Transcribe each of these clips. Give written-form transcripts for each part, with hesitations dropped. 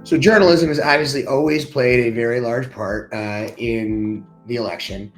So journalism has obviously always played a very large part in the election.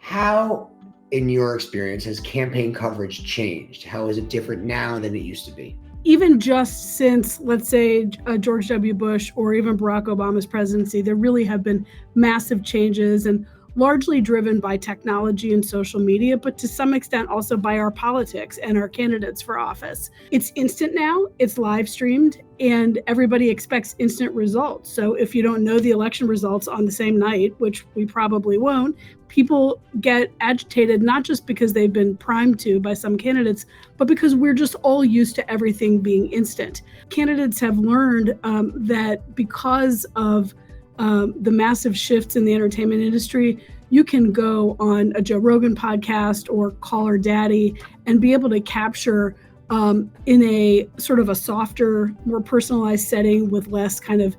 How, in your experience, has campaign coverage changed? How is it different now than it used to be? Even just since, let's say, George W. Bush or even Barack Obama's presidency, there really have been massive changes, and largely driven by technology and social media, but to some extent also by our politics and our candidates for office. It's instant now, it's live streamed, and everybody expects instant results. So if you don't know the election results on the same night, which we probably won't, people get agitated, not just because they've been primed to by some candidates, but because we're just all used to everything being instant. Candidates have learned that because of the massive shifts in the entertainment industry, you can go on a Joe Rogan podcast or Call Her Daddy and be able to capture in a sort of a softer, more personalized setting with less kind of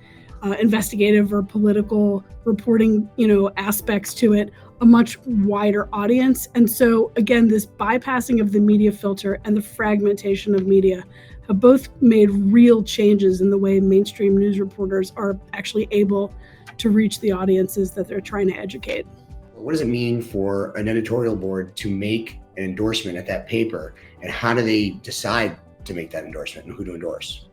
investigative or political reporting, aspects to it, a much wider audience. And so again, this bypassing of the media filter and the fragmentation of media have both made real changes in the way mainstream news reporters are actually able to reach the audiences that they're trying to educate. What does it mean for an editorial board to make an endorsement at that paper, and how do they decide to make that endorsement and who to endorse?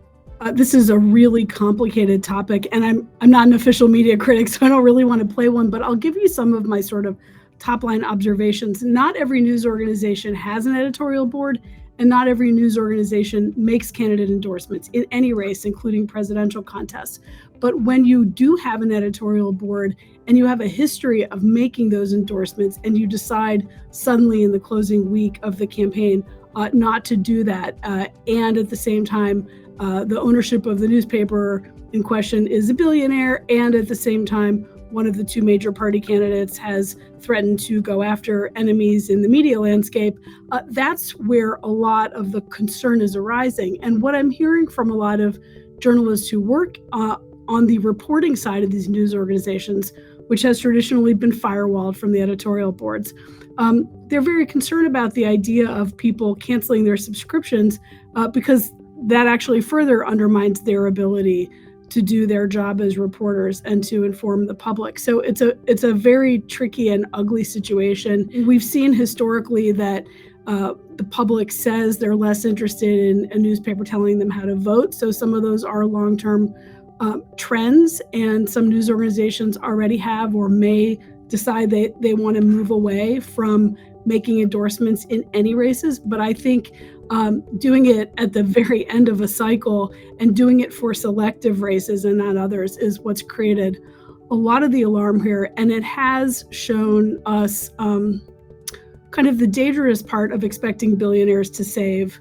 This is a really complicated topic, and I'm not an official media critic, so I don't really want to play one, but I'll give you some of my sort of top line observations. Not every news organization has an editorial board, and not every news organization makes candidate endorsements in any race, including presidential contests. But when you do have an editorial board and you have a history of making those endorsements, and you decide suddenly in the closing week of the campaign not to do that, and at the same time, the ownership of the newspaper in question is a billionaire, and at the same time, one of the two major party candidates has threatened to go after enemies in the media landscape, that's where a lot of the concern is arising. And what I'm hearing from a lot of journalists who work on the reporting side of these news organizations, which has traditionally been firewalled from the editorial boards, they're very concerned about the idea of people canceling their subscriptions because that actually further undermines their ability to do their job as reporters and to inform the public. So it's a very tricky and ugly situation. We've seen historically that the public says they're less interested in a newspaper telling them how to vote. So some of those are long-term trends, and some news organizations already have or may decide they want to move away from making endorsements in any races. But I think doing it at the very end of a cycle and doing it for selective races and not others is what's created a lot of the alarm here. And it has shown us kind of the dangerous part of expecting billionaires to save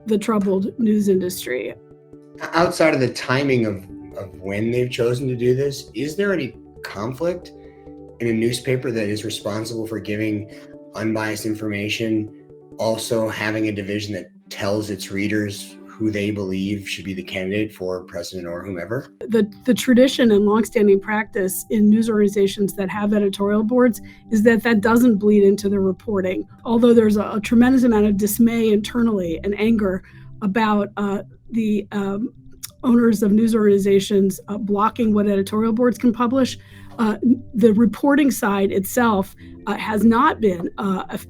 the troubled news industry. Outside of the timing of when they've chosen to do this, is there any conflict in a newspaper that is responsible for giving unbiased information, also having a division that tells its readers who they believe should be the candidate for president or whomever? The tradition and longstanding practice in news organizations that have editorial boards is that doesn't bleed into the reporting. Although there's a tremendous amount of dismay internally and anger about the owners of news organizations blocking what editorial boards can publish, the reporting side itself has not been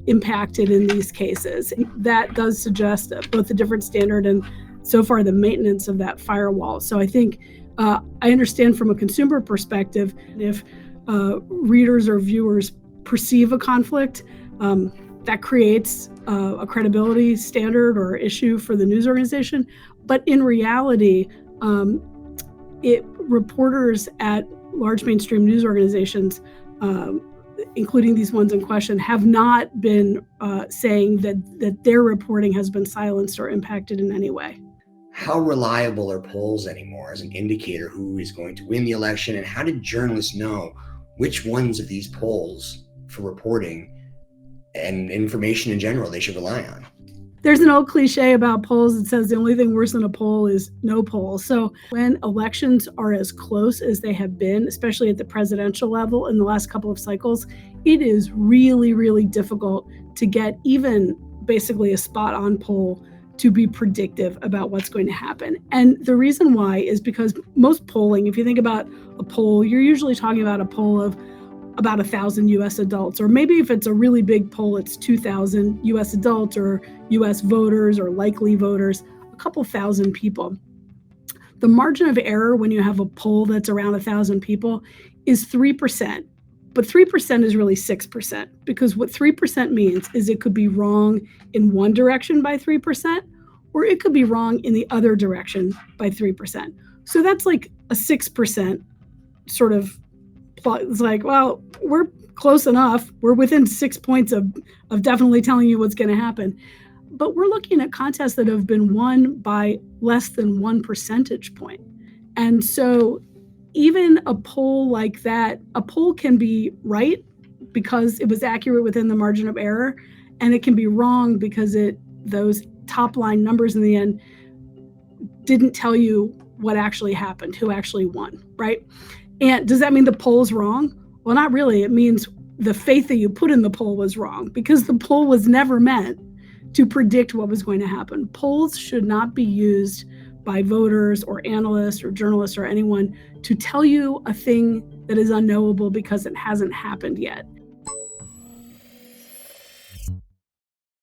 impacted in these cases. That does suggest both a different standard and so far the maintenance of that firewall. So I think I understand from a consumer perspective, if readers or viewers perceive a conflict, that creates a credibility standard or issue for the news organization. But in reality, reporters at large mainstream news organizations, including these ones in question, have not been saying that their reporting has been silenced or impacted in any way. How reliable are polls anymore as an indicator who is going to win the election? And how did journalists know which ones of these polls for reporting and information in general they should rely on? There's an old cliche about polls that says the only thing worse than a poll is no poll. So when elections are as close as they have been, especially at the presidential level in the last couple of cycles, it is really, really difficult to get even basically a spot on poll to be predictive about what's going to happen. And the reason why is because most polling, if you think about a poll, you're usually talking about a poll of about 1,000 US adults, or maybe if it's a really big poll, it's 2,000 US adults or US voters or likely voters, a couple thousand people. The margin of error when you have a poll that's around 1,000 people is 3%. But 3% is really 6%, because what 3% means is it could be wrong in one direction by 3%, or it could be wrong in the other direction by 3%. So that's like a 6% sort of, it's like, well, we're close enough. We're within 6 points of definitely telling you what's going to happen. But we're looking at contests that have been won by less than 1 percentage point. And so even a poll like that, a poll can be right because it was accurate within the margin of error, and it can be wrong because those top line numbers in the end didn't tell you what actually happened, who actually won, right? And does that mean the poll's wrong? Well, not really. It means the faith that you put in the poll was wrong, because the poll was never meant to predict what was going to happen. Polls should not be used by voters or analysts or journalists or anyone to tell you a thing that is unknowable because it hasn't happened yet.